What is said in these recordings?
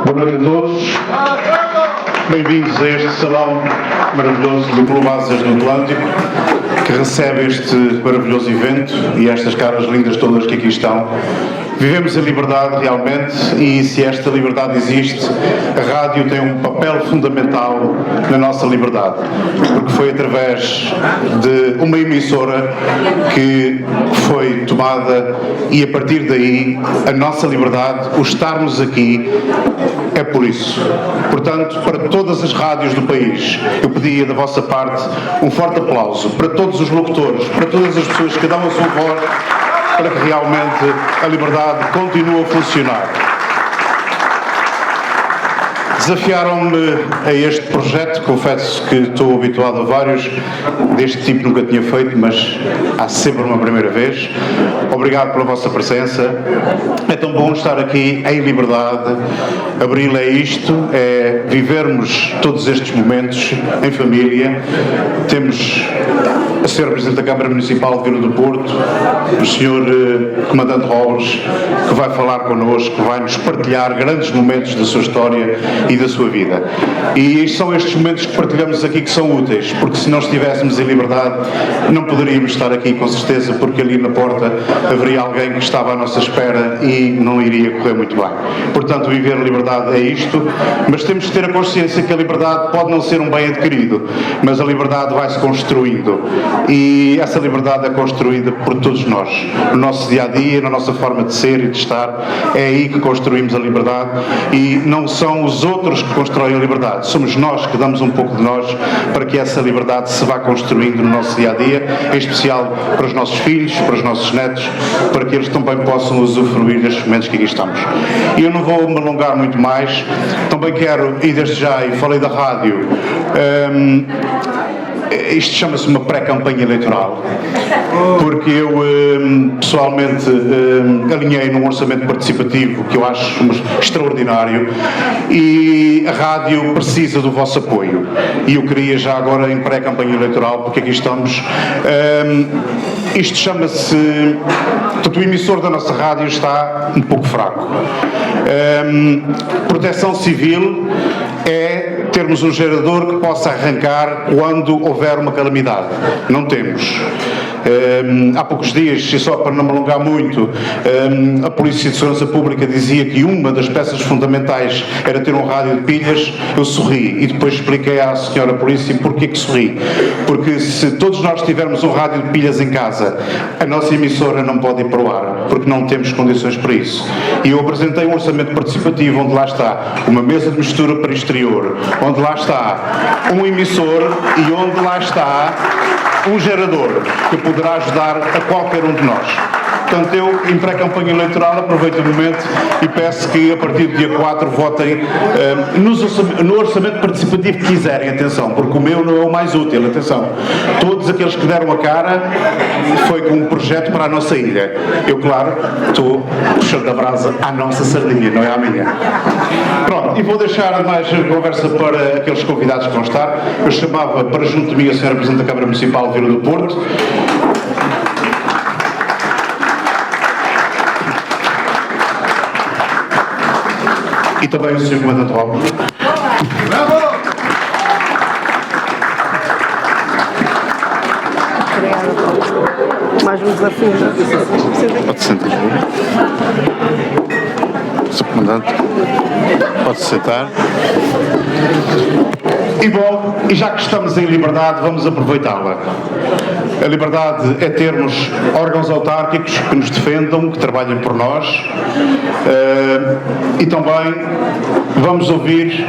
Boa noite a todos. Bem-vindos a este salão maravilhoso do Clube Asas do Atlântico, que recebe este maravilhoso evento e estas caras lindas todas que aqui estão. Vivemos a liberdade realmente, e se esta liberdade existe, a rádio tem um papel fundamental na nossa liberdade, porque foi através de uma emissora que foi tomada, e a partir daí a nossa liberdade, o estarmos aqui, é por isso. Portanto, para todas as rádios do país, eu pedia da vossa parte um forte aplauso para todos os locutores, para todas as pessoas que dão a sua voz, para que realmente a liberdade continue a funcionar. Desafiaram-me a este projeto, confesso que estou habituado a vários, deste tipo nunca tinha feito, mas há sempre uma primeira vez. Obrigado pela vossa presença. É tão bom estar aqui em liberdade. Abril é isto, é vivermos todos estes momentos em família. Temos a Sra. Presidente da Câmara Municipal de Vila do Porto, o Sr. Comandante Robles, que vai falar connosco, que vai nos partilhar grandes momentos da sua história e da sua vida. E são estes momentos que partilhamos aqui que são úteis, porque se não estivéssemos em liberdade, não poderíamos estar aqui com certeza, porque ali na porta haveria alguém que estava à nossa espera e não iria correr muito bem. Portanto, viver a liberdade é isto, mas temos que ter a consciência que a liberdade pode não ser um bem adquirido, mas a liberdade vai-se construindo. E essa liberdade é construída por todos nós, no nosso dia-a-dia, na nossa forma de ser e de estar. É aí que construímos a liberdade, e não são os outros que constroem a liberdade, somos nós que damos um pouco de nós para que essa liberdade se vá construindo no nosso dia-a-dia, em especial para os nossos filhos, para os nossos netos, para que eles também possam usufruir destes momentos que aqui estamos. E eu não vou me alongar muito mais, também quero, e desde já, e falei da rádio, isto chama-se uma pré-campanha eleitoral, porque eu pessoalmente alinhei num orçamento participativo que eu acho extraordinário, e a rádio precisa do vosso apoio, e eu queria já agora em pré-campanha eleitoral, porque aqui estamos, isto chama-se, portanto, o emissor da nossa rádio está um pouco fraco. Proteção civil é termos um gerador que possa arrancar quando houver uma calamidade. Não temos. Há poucos dias, e só para não me alongar muito, a Polícia de Segurança Pública dizia que uma das peças fundamentais era ter um rádio de pilhas. Eu sorri e depois expliquei à senhora Polícia porquê que sorri. Porque se todos nós tivermos um rádio de pilhas em casa, a nossa emissora não pode ir para o ar, porque não temos condições para isso. E eu apresentei um orçamento participativo onde lá está uma mesa de mistura para exterior, onde lá está um emissor e onde lá está um gerador que poderá ajudar a qualquer um de nós. Portanto, eu, em pré-campanha eleitoral, aproveito o momento e peço que, a partir do dia 4, votem no orçamento participativo que quiserem, atenção, porque o meu não é o mais útil, atenção. Todos aqueles que deram a cara foi com um projeto para a nossa ilha. Eu, claro, estou puxando a brasa à nossa sardinha, não é à minha. Pronto, e vou deixar mais conversa para aqueles convidados que vão estar. Eu chamava para junto de mim a Sra. Presidente da Câmara Municipal de Vila do Porto. E também o Sr. Comandante Robles. Mais um desafio. Pode sentar. Sr. Comandante, pode sentar. E bom, e já que estamos em liberdade, vamos aproveitá-la. A liberdade é termos órgãos autárquicos que nos defendam, que trabalhem por nós, e também vamos ouvir.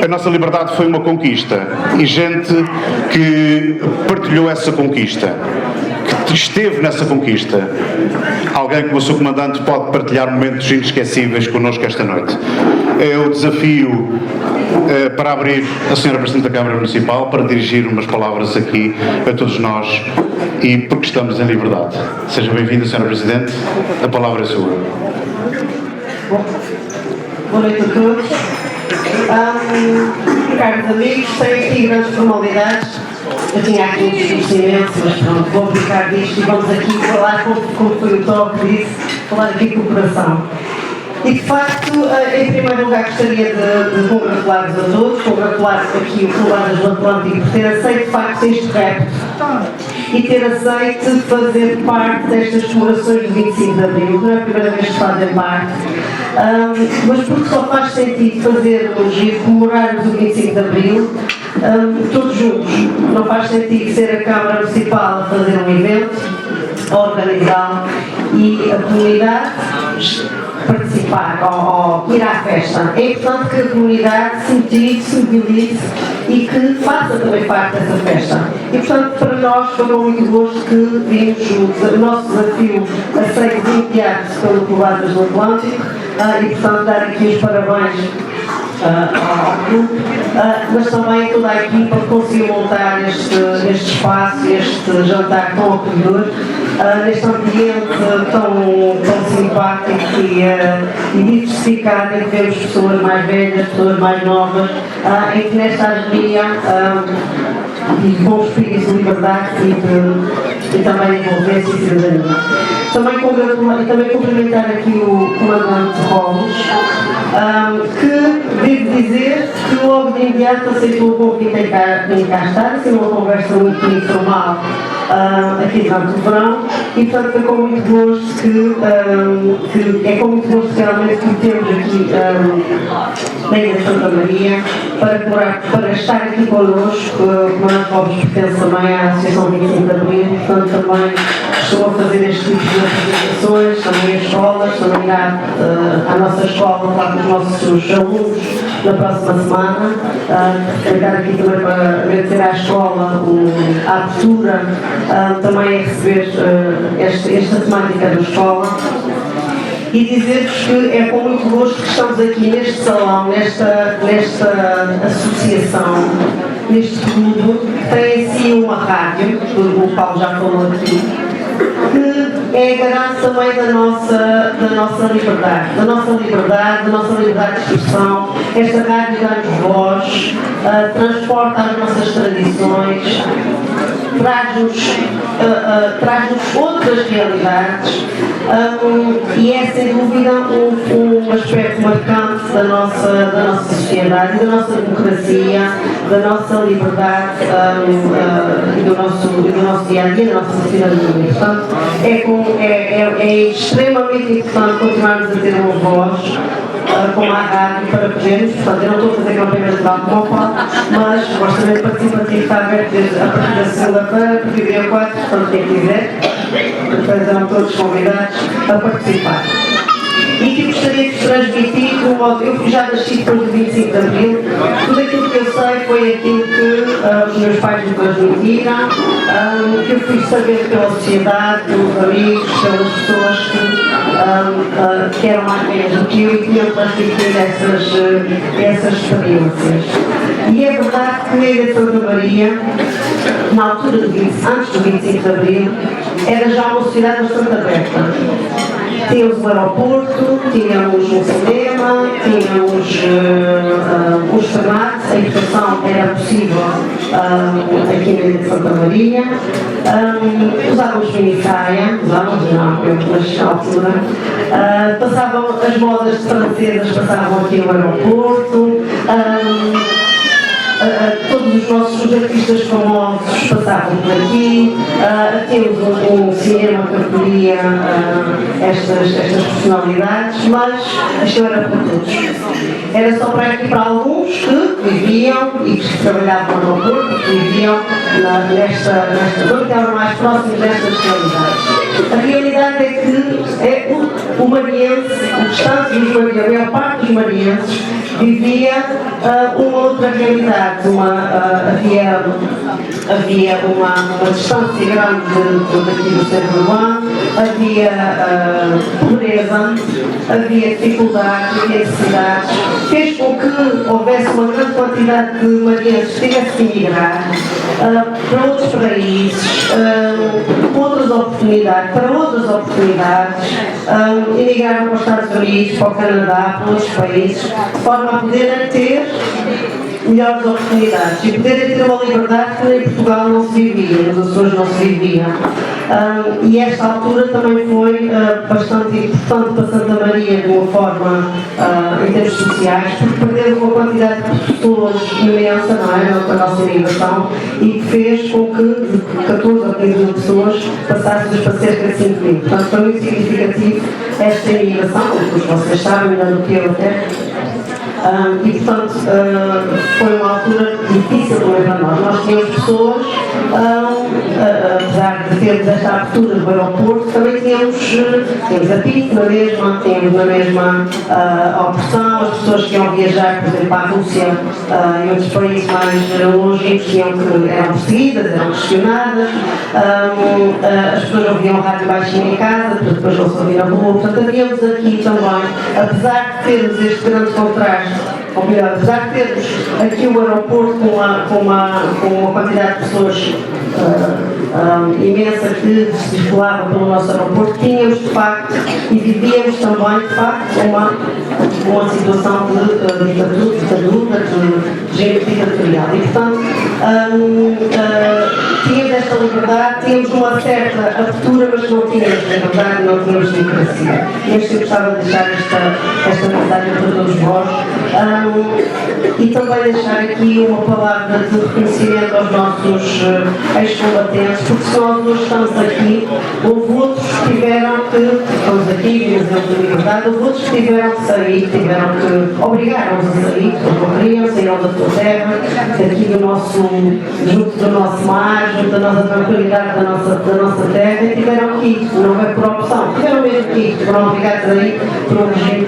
A nossa liberdade foi uma conquista, e gente que partilhou essa conquista, que esteve nessa conquista. Alguém como o Sr. Comandante pode partilhar momentos inesquecíveis connosco esta noite. É o desafio para abrir a Sra. Presidente da Câmara Municipal para dirigir umas palavras aqui a todos nós, e porque estamos em liberdade. Seja bem-vinda, Sra. Presidente. A palavra é sua. Boa noite a todos. Caros amigos, sem aqui grandes formalidades. Eu tinha aqui uns procedimentos, mas pronto, vou aplicar disto e vamos aqui falar, como foi o Tó que disse, falar aqui de cooperação. E de facto, em primeiro lugar, gostaria de congratular-vos a todos, congratular aqui o Coladas do Atlântico por ter aceito de facto este repto e ter aceito fazer parte destas comemorações do 25 de Abril. Não é a primeira vez que fazem parte, mas porque só faz sentido fazermos e comemorarmos o 25 de Abril todos juntos. Não faz sentido ser a Câmara Municipal a fazer um evento, a organizá-lo e a comunidade participar ou ir à festa. É importante que a comunidade se motive, se mobilize e que faça também parte dessa festa. E portanto, para nós foi com muito gosto que vimos o nosso desafio aceito de imediato pelo Coladas do Atlântico e portanto dar aqui os parabéns ao grupo, mas também toda a equipa que conseguiu montar este espaço, este jantar tão acolhedor, neste ambiente tão simpático e diversificado, em que vemos pessoas mais velhas, pessoas mais novas, em que nesta harmonia de bom espírito de liberdade e também de envolvência e cidadania. Também cumprimentar aqui o comandante Rolos, que devo dizer que logo de imediato aceitou o convite em cá estar, assim uma conversa muito informal aqui durante o verão, e portanto foi com muito gosto que é com muito gosto realmente que temos aqui na Ilha de Santa Maria para estar aqui connosco. O comandante Rolos pertence também à Associação 25 de Abril, portanto também estou a fazer este tipo de apresentações, também as escolas, também irá à nossa escola falar com os nossos alunos na próxima semana. Aproveitar aqui também para agradecer à escola a abertura, também a receber esta temática da escola. E dizer-vos que é com muito gosto que estamos aqui neste salão, nesta associação, neste clube, que tem em si uma rádio, o Paulo já falou aqui, que é garante também da nossa liberdade, da nossa liberdade de expressão. Esta rádio dá-nos voz, transporta as nossas tradições, traz-nos outras realidades, e é sem dúvida um aspecto marcante da nossa sociedade, da nossa democracia, da nossa liberdade e do nosso dia-a-dia, da nossa cidadania. Portanto, é extremamente importante continuarmos a ter uma voz como a rádio para podermos, portanto, eu não estou a fazer campanha eleitoral como o Paulo, mas o orçamento participativo está aberto a partir da segunda-feira, a partir do dia 4, portanto, quem quiser, depois serão todos convidados a participar. E que gostaria de transmitir, eu já nasci depois do 25 de Abril, tudo aquilo que eu sei foi aquilo que os meus pais me transmitiram, que eu fui saber pela sociedade, pelos amigos, pelas pessoas que eram mais velhas do que eu e que tinham transmitido essas experiências. E é verdade que na Ilha de Santa Maria, na altura antes do 25 de Abril, era já uma sociedade bastante aberta. Tínhamos um aeroporto, tínhamos um cinema, tínhamos os formatos, a educação era possível aqui na Ilha de Santa Maria. Usávamos mini-saia, usávamos não, eu na altura. Passavam as modas francesas, passavam aqui no aeroporto. Todos os nossos artistas famosos passavam por aqui, temos um cinema que acolhia estas personalidades, mas aquilo era para todos. Era só para alguns que viviam e que trabalhavam no aeroporto, que viviam nesta zona, que eram mais próximos destas realidades. A realidade é que o mariense, o restante dos marienses, a maior parte dos marienses, vivia uma outra realidade. Havia uma distância grande daqui do centro urbano, havia pobreza, havia dificuldades, havia necessidades, fez com que houvesse uma grande quantidade de marienses que tivessem que emigrar para outros países, para outras oportunidades, emigraram para os Estados Unidos, para o Canadá, para outros países, de forma a poderem ter melhores oportunidades e poderem ter uma liberdade que em Portugal não se vivia, nos Açores não se vivia. E esta altura também foi bastante importante para Santa Maria de uma forma em termos sociais, porque perdeu uma quantidade de pessoas imensa, não é, na nossa imigração, e que fez com que de 14 a 15 mil pessoas passássemos para cerca de 5 mil. Portanto, foi muito significativo esta imigração, como vocês sabem, melhor do que eu até. E portanto foi uma altura difícil também para nós. Nós tínhamos pessoas, apesar de termos esta abertura do aeroporto, também tínhamos a PIT na mesma, tínhamos na mesma opção, as pessoas que iam viajar, por exemplo, para a Rússia e outros países mais longínquos eram perseguidas, eram questionadas, as pessoas ouviam o rádio baixinho em casa, depois não se ouvia na rua. Portanto, havíamos aqui também, apesar de termos este grande contraste, ou melhor, apesar de termos aqui o aeroporto com uma quantidade de pessoas imensa que circulavam pelo nosso aeroporto, tínhamos de facto e vivíamos também de facto uma situação de ditadura, de regime ditatorial. E portanto tínhamos esta liberdade, tínhamos uma certa abertura, mas não tínhamos liberdade, não tínhamos democracia. E eu gostava de deixar esta mensagem para todos vós. E também deixar aqui uma palavra de reconhecimento aos nossos ex-combatentes, porque se nós hoje estamos aqui, houve outros que tiveram que, estamos aqui, vivemos de liberdade, houve outros que tiveram que sair, obrigaram-nos a sair, porque queriam, saíram da sua terra, aqui junto do nosso mar, junto da nossa tranquilidade da nossa terra, e tiveram que ir, não é por opção, tiveram mesmo que ir, foram obrigados a ir por um regime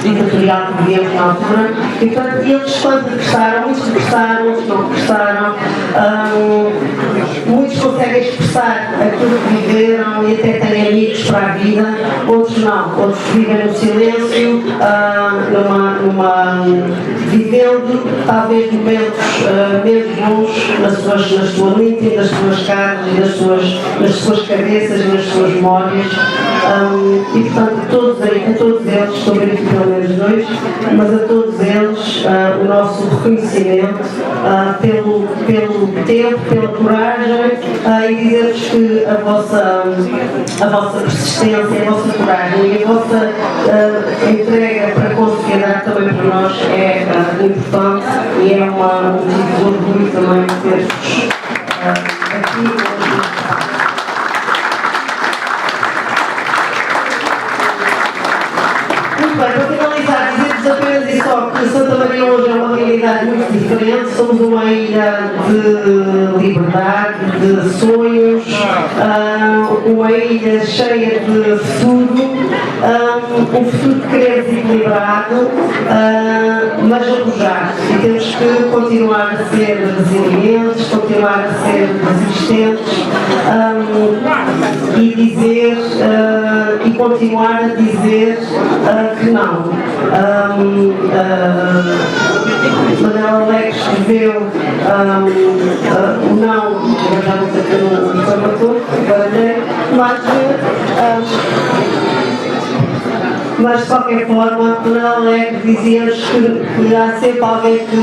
ditatorial que vivíamos na altura, e portanto eles quando regressaram, muitos regressaram, outros não regressaram, muitos conseguem expressar aquilo que viveram e até têm amigos para a vida, outros não, outros vivem no silêncio, vivendo talvez momentos menos bons na sua mente, nas suas carnes e nas suas cabeças e nas suas memórias. E portanto a todos eles, estou a ver aqui pelo menos dois, mas a todos eles o nosso reconhecimento pelo tempo, pela coragem, e dizer-vos que a vossa persistência, a vossa coragem e a vossa entrega para com a sociedade também para nós é importante e é um motivo de orgulho também ter-vos aqui hoje. Muito bem, para finalizar, dizer-vos apenas e só que Santa Maria hoje é uma realidade muito diferente. Somos uma ilha de liberdade, de sonhos, uma ilha cheia de futuro, um futuro que queremos equilibrado, mas arrojado. E temos que continuar a ser resilientes, continuar a ser resistentes e dizer e continuar a dizer que não. Manuel Alex escreveu o não, eu já não sei que não foi matou, mas de qualquer forma, Manuel Alex dizia-nos que há sempre alguém que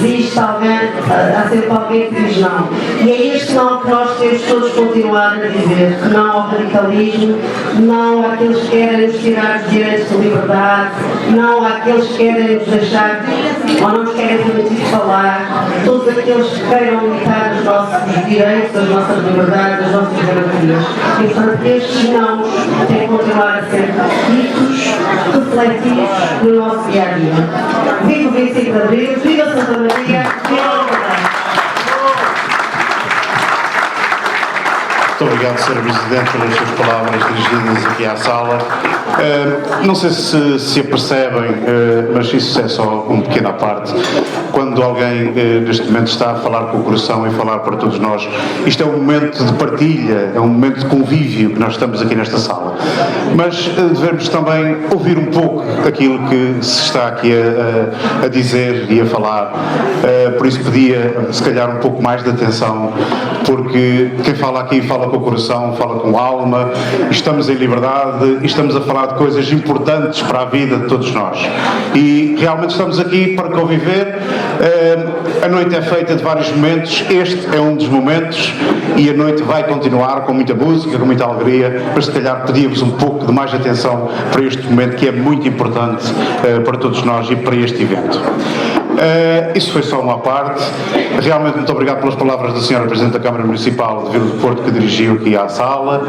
resiste, há sempre alguém que diz não. E é este não que nós temos todos continuar a dizer, que não ao radicalismo, não àqueles que querem nos tirar os direitos de liberdade, não àqueles que querem nos deixar ou não nos querem permitir falar, todos aqueles que queiram limitar os nossos direitos, as nossas liberdades, as nossas garantias. E portanto, estes não têm que continuar a ser ditos, refletidos no nosso dia a dia. Viva o 25 de Abril, viva Santa Maria, viva a liberdade! Muito obrigado, Sr. Presidente, pelas suas palavras dirigidas aqui à sala. Não sei se apercebem, mas isso é só uma pequena parte. Quando alguém neste momento está a falar com o coração e falar para todos nós, isto é um momento de partilha, é um momento de convívio que nós estamos aqui nesta sala. Mas devemos também ouvir um pouco aquilo que se está aqui a dizer e a falar. Por isso pedia, se calhar, um pouco mais de atenção, porque quem fala aqui fala com o coração, fala com a alma, estamos em liberdade e estamos a falar falar de coisas importantes para a vida de todos nós. E realmente estamos aqui para conviver. A noite é feita de vários momentos, este é um dos momentos e a noite vai continuar com muita música, com muita alegria, mas se calhar pedíamos um pouco de mais atenção para este momento que é muito importante para todos nós e para este evento. Isso foi só uma parte. Realmente muito obrigado pelas palavras da Sra. Presidente da Câmara Municipal de Vila do Porto que dirigiu aqui à sala.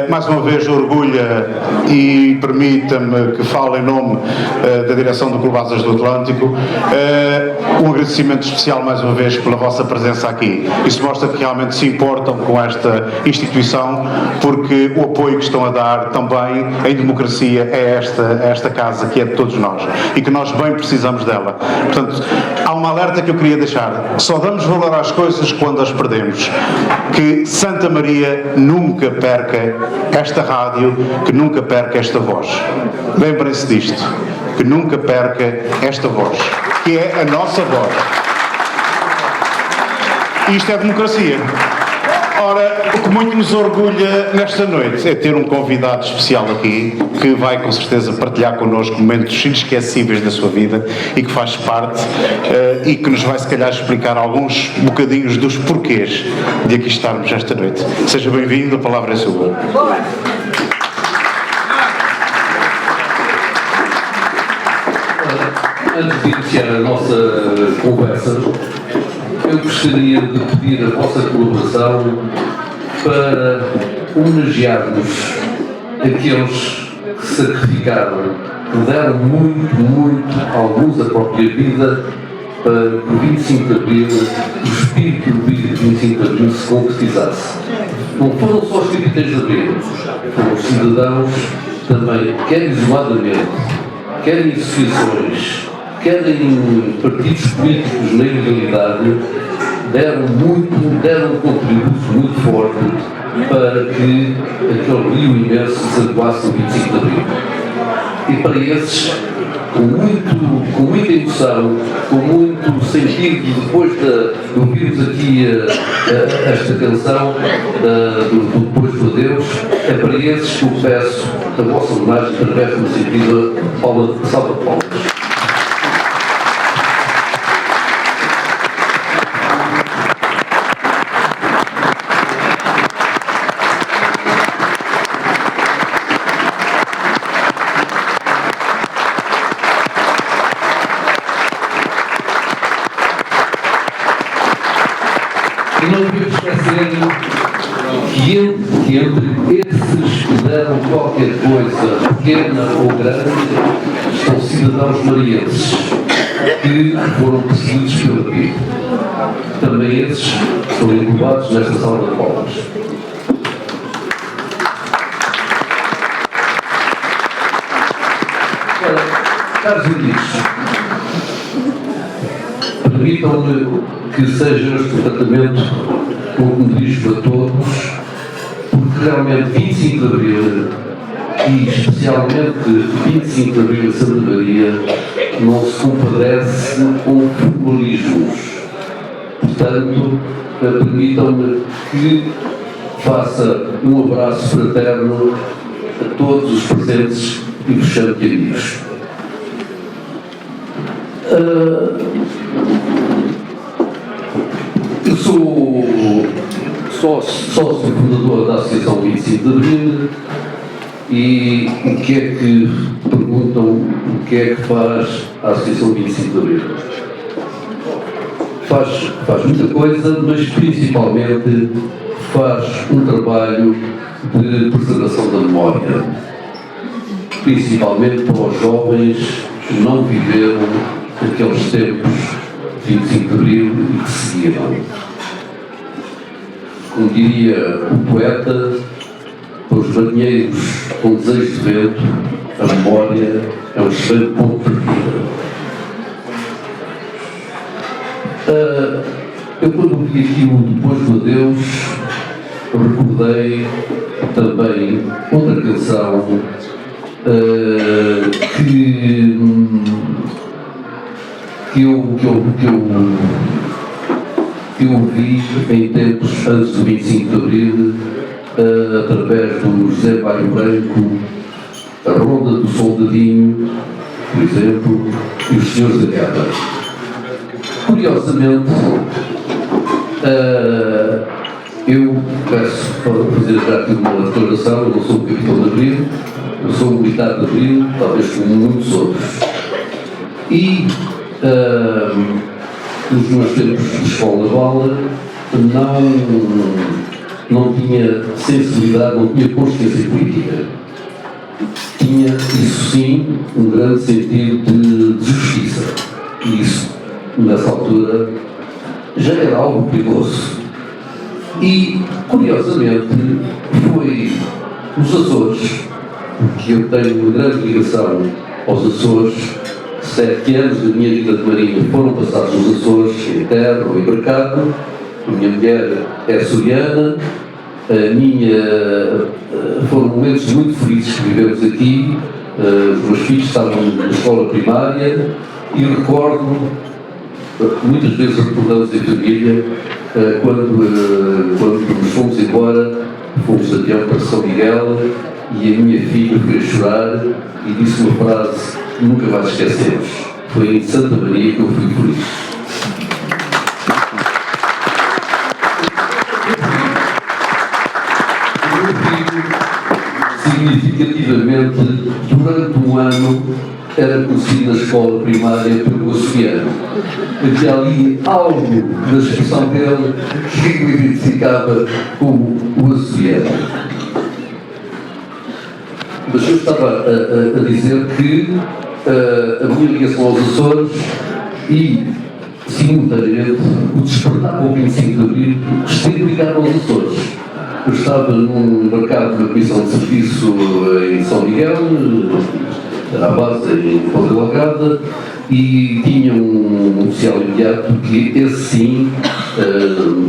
Mais uma vez orgulha e permita-me que fale em nome da direção do Clube Asas do Atlântico. Um agradecimento especial mais uma vez pela vossa presença aqui. Isso mostra que realmente se importam com esta instituição, porque o apoio que estão a dar também em democracia é esta casa que é de todos nós e que nós bem precisamos dela. Portanto, há uma alerta que eu queria deixar. Só damos valor às coisas quando as perdemos. Que Santa Maria nunca perca esta rádio, que nunca perca esta voz. Lembrem-se disto. Que nunca perca esta voz, que é a nossa voz. Isto é democracia. Ora, o que muito nos orgulha nesta noite é ter um convidado especial aqui, que vai com certeza partilhar connosco momentos inesquecíveis da sua vida e que faz parte e que nos vai se calhar explicar alguns bocadinhos dos porquês de aqui estarmos esta noite. Seja bem-vindo, a palavra é sua. Antes de iniciar a nossa conversa, eu gostaria de pedir a vossa colaboração para homenagearmos aqueles que se sacrificaram, que deram muito, alguns a própria vida, para que o 25 de Abril, o espírito do 25 de Abril se concretizasse. Não foram só os capitães de Abril, foram os cidadãos também, quer isoladamente, quer em associações, quer em partidos políticos na ilegalidade, deram um contributo muito forte para que aquele rio imenso se adequasse no 25 de Abril. E para esses, com muita emoção, com muito sentido, depois de ouvirmos aqui esta canção do Depois do Adeus, é para esses que eu peço a vossa homenagem através de uma sentida salva de palmas. E não devemos esquecer que entre esses que deram qualquer coisa, pequena ou grande, são cidadãos marienses que foram perseguidos pela vida. Também esses estão englobados nesta salva de palmas. Caros amigos, permitam-me que seja este tratamento como me dirijo a todos, porque realmente 25 de Abril e especialmente 25 de Abril em Santa Maria não se compadece com formalismos. Portanto, permitam-me que faça um abraço fraterno a todos os presentes e vos chamo de amigos. Eu sou sócio fundador da Associação 25 de Abril e o que é que perguntam o que é que faz a Associação 25 de Abril? Faz muita coisa, mas principalmente faz um trabalho de preservação da memória, principalmente para os jovens que não viveram aqueles tempos de 25 de Abril e que seguiram. Como diria o poeta, para os marinheiros com desejo de vento, a memória é um excelente ponto de partida. Eu quando vi aqui o Depois do Adeus, recordei também outra canção que eu ouvi em tempos antes do 25 de Abril, através do José Bairro Branco, a Ronda do Soldadinho, por exemplo, e os Senhores da Guerra. Curiosamente, eu peço para fazer já aqui uma declaração. Eu não sou um capitão de Abril, eu sou um militar de Abril, talvez como muitos outros. E nos meus tempos de escola naval não tinha sensibilidade, não tinha consciência política. Tinha, isso sim, um grande sentido de justiça. E isso, nessa altura, já era algo perigoso. E, curiosamente, foi nos Açores, que eu tenho uma grande ligação aos Açores. 7 anos da minha vida de marinha foram passados nos Açores, em terra ou em mercado. A minha mulher é açoriana, foram momentos muito felizes que vivemos aqui. Os meus filhos estavam na escola primária e recordo, muitas vezes recordamos em família, quando nos fomos embora, fomos de avião para São Miguel e a minha filha foi a chorar e disse uma frase que nunca mais esquecemos. Foi em Santa Maria que eu fui feliz. Significativamente, durante um ano, era conhecido na escola primária pelo açoriano. Havia ali algo na expressão dele que me identificava como o açoriano. Mas eu estava a dizer que a minha ligação aos Açores e, simultaneamente, o despertar com o 25 de Abril esteve ligado aos Açores. Eu estava num mercado de comissão de serviço em São Miguel, era a base em Ponta Delgada, e tinha um oficial imediato que esse sim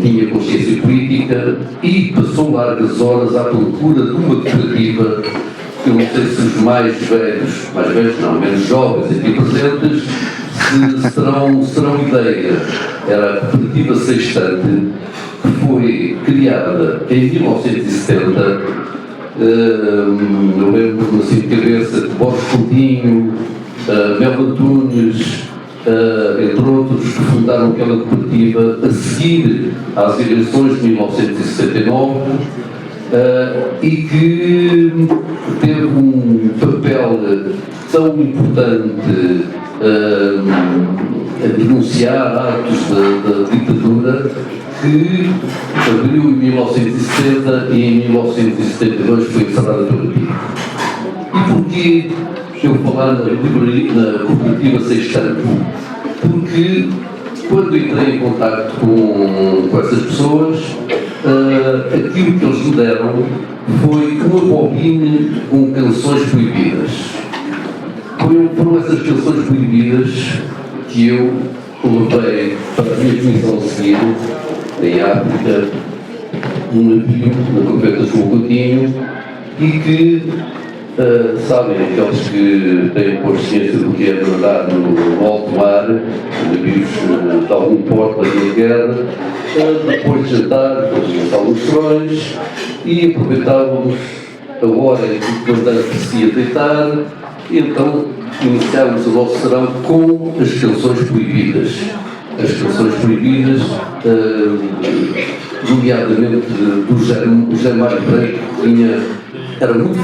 tinha consciência política e passou largas horas à procura de uma cooperativa. Eu não sei se os mais velhos não, menos jovens aqui presentes, se terão ideia. Era a cooperativa Sextante, que foi criada em 1970. Eu lembro-me assim de cabeça de Borges Coutinho, Mel Antunes, entre outros, que fundaram aquela cooperativa a seguir às eleições de 1969. E que teve um papel tão importante a denunciar atos da ditadura que abriu em 1970 e em 1972 foi encerrada pela PIB. E porquê eu falar na cooperativa Sextante? Porque quando entrei em contato com essas pessoas, aquilo que eles me deram foi uma bobina com canções proibidas. Foram essas canções proibidas que eu levei para a minha comissão a seguir, em África, num navio, na Profeta João Coutinho, e que, sabem, aqueles que têm consciência do que é andar no alto mar, navios de algum porto da minha guerra, depois de jantar, fazíamos alguns serões e aproveitávamos a hora em que o comandante se ia deitar, e então iniciávamos o nosso serão com as canções proibidas. As canções proibidas, nomeadamente do José Mário Branco, era muito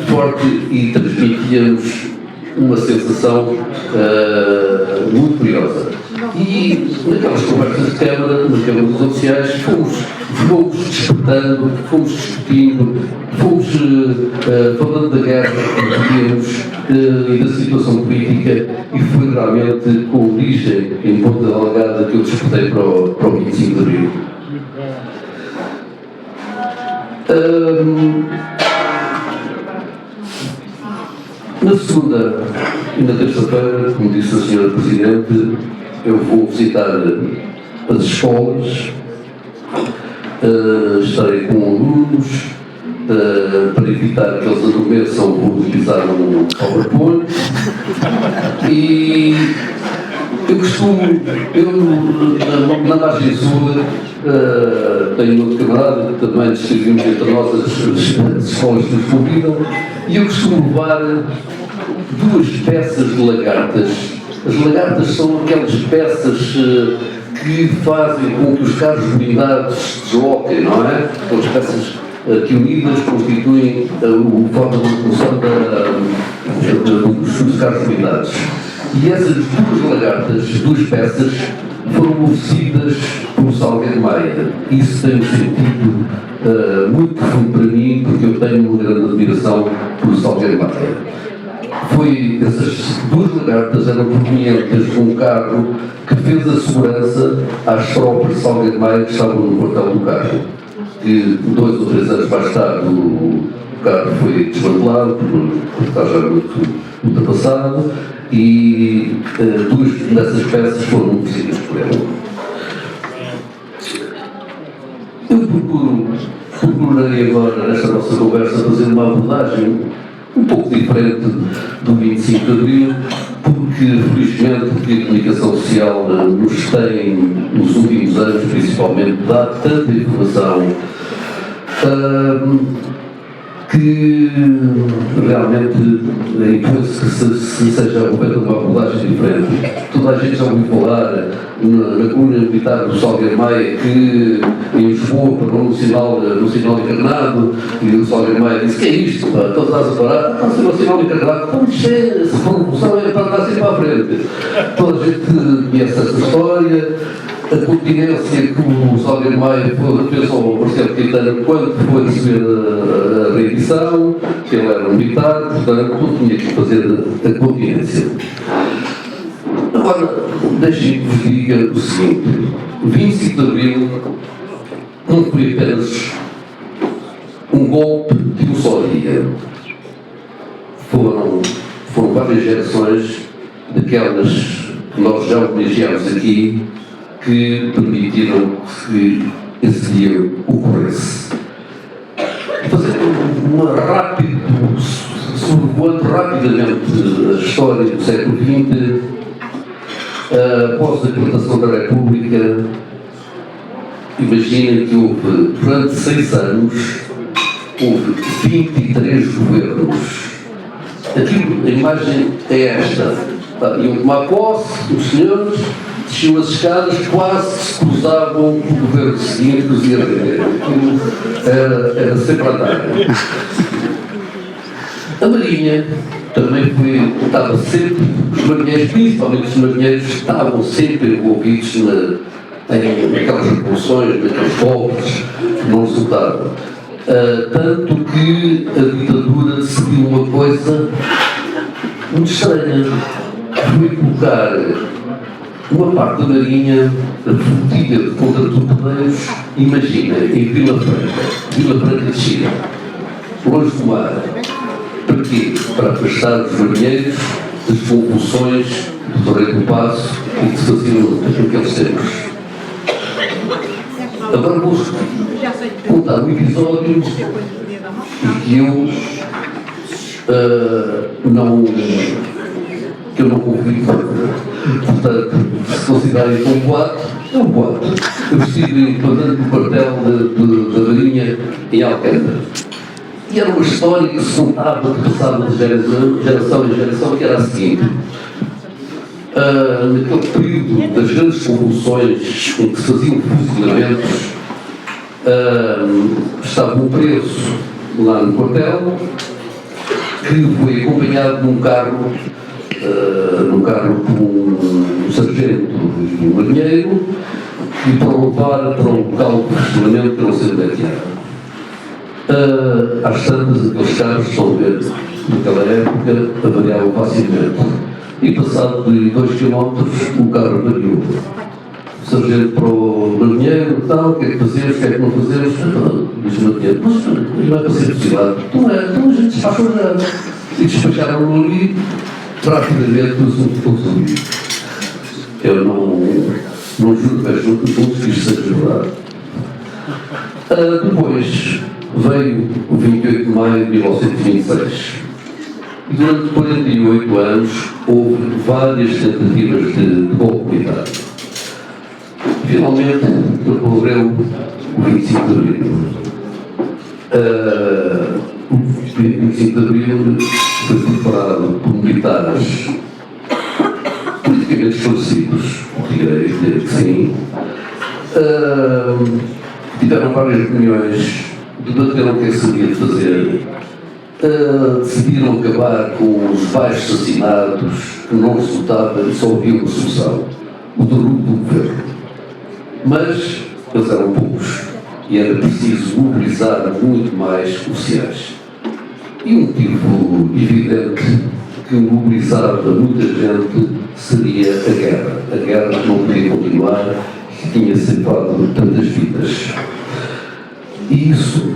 forte e transmitia-nos uma sensação muito curiosa. E naquelas conversas de Câmara, na Câmara dos Oficiais, fomos despertando, fomos discutindo, fomos falando da guerra que tínhamos e da situação política, e foi realmente com origem em Ponta Delgada que eu despertei para o 25 de Abril. Na segunda e na terça-feira, como disse a Sra. Presidente, eu vou visitar as escolas, estarei com alunos, para evitar que eles adormeçam, vou utilizar um PowerPoint e na margem sul, tenho outro camarada que também distribuímos entre nós as escolas que nos convidam, e eu costumo levar 2 peças de lagartas. As lagartas são aquelas peças que fazem com que os carros blindados se desloquem, não é? Aquelas peças que unidas constituem o forma de locomoção dos carros blindados. E essas 2 lagartas, 2 peças, foram oferecidas por Salgueiro Maia. Isso tem um sentido muito profundo para mim, porque eu tenho uma grande admiração por Salgueiro Maia. Essas 2 lagartas eram provenientes de um carro que fez a segurança às tropas de Salgueiro Maia que estavam no portão do carro. Que 2 ou 3 anos mais tarde o carro foi desmantelado, porque está já muito ultrapassado, e 2 dessas peças foram oferecidas por ela. Eu procurei agora, nesta nossa conversa, fazer uma abordagem um pouco diferente do 25 de Abril, porque, felizmente, a comunicação social nos tem, nos últimos anos, principalmente, dado tanta informação que realmente impõe-se que seja feita uma abordagem diferente. Toda a gente já ouviu falar na coluna militar do Salgueiro Maia que em Lisboa parou no sinal encarnado, e o Salgueiro Maia disse: que é isto? Então estás a parar? Está a ser o sinal encarnado. Então se for revolução é para andar sempre à frente. Toda a gente conhece essa história. A continência que o Salgueiro Maia pensou ao Marcelo Quintana quando foi receber a reedição, que ele era um militar, portanto tinha que fazer a continência. Agora, deixem que vos diga o seguinte: 25 de Abril não foi apenas um golpe de um só dia. Foram várias gerações daquelas que nós já homenageámos aqui, que permitiram que esse dia ocorresse. Fazendo sobrevoando rapidamente a história do século XX, após a declaração da República, imaginem que houve, durante 6 anos, houve 23 governos. Aqui a imagem é esta. Iam tomar posse os senhores, desciam as escadas, quase se cruzavam o governo seguinte, que os ia vender. Era sempre a andar. A Marinha também estava sempre, os marinheiros, principalmente os marinheiros, estavam sempre envolvidos naquelas revoluções, naqueles golpes que não resultaram. Tanto que a ditadura decidiu uma coisa muito estranha. Foi colocar uma parte da Marinha protegida de contra-torpedeiros, imagina, em Vila Franca de China, longe do mar. Para quê? Para afastar os marinheiros das convulsões do Torreio do Paço e que se faziam naqueles tempos. Agora vou contar um episódio que eu não convido. Portanto, se considerarem como boato, é um boato. Eu estive comandante do quartel da Marinha em Alcântara. E era uma história que se contava, que passava de geração em geração, que era a seguinte. Naquele período das grandes convulsões em que se faziam fuzilamentos, estava um preso lá no quartel, que foi acompanhado num carro com um sargento e um marinheiro, e para o levar para um local de fuzilamento que não se identificava. Às tantas, aqueles carros, estão a ver, naquela época, avariavam facilmente. E passado de 2 km, o carro avariou. O sargento para o marinheiro, então, o que é que fazemos, o que é que não fazemos? Diz o marinheiro: mas não é para ser fuzilado. Então a gente despacha o nada. E despacharam-no ali, rapidamente o assunto ficou resolvido. Eu não juro que ajudo que isto seja verdade. Depois veio o 28 de maio de 1926. E durante 48 anos houve várias tentativas de golpe militar. Finalmente, ocorreu o 25 de Abril. O 25 de Abril foi preparado por militares politicamente esclarecidos, direi que sim. Tiveram várias reuniões, debateram o que é que se devia fazer, decidiram acabar com os baixos assassinatos, que não resultava e só havia uma solução: o derrubo do governo. Mas eles eram poucos e era preciso mobilizar muito mais oficiais. E um motivo evidente que mobilizava muita gente seria a guerra. A guerra que não podia continuar, que tinha ceifado tantas vidas. E isso,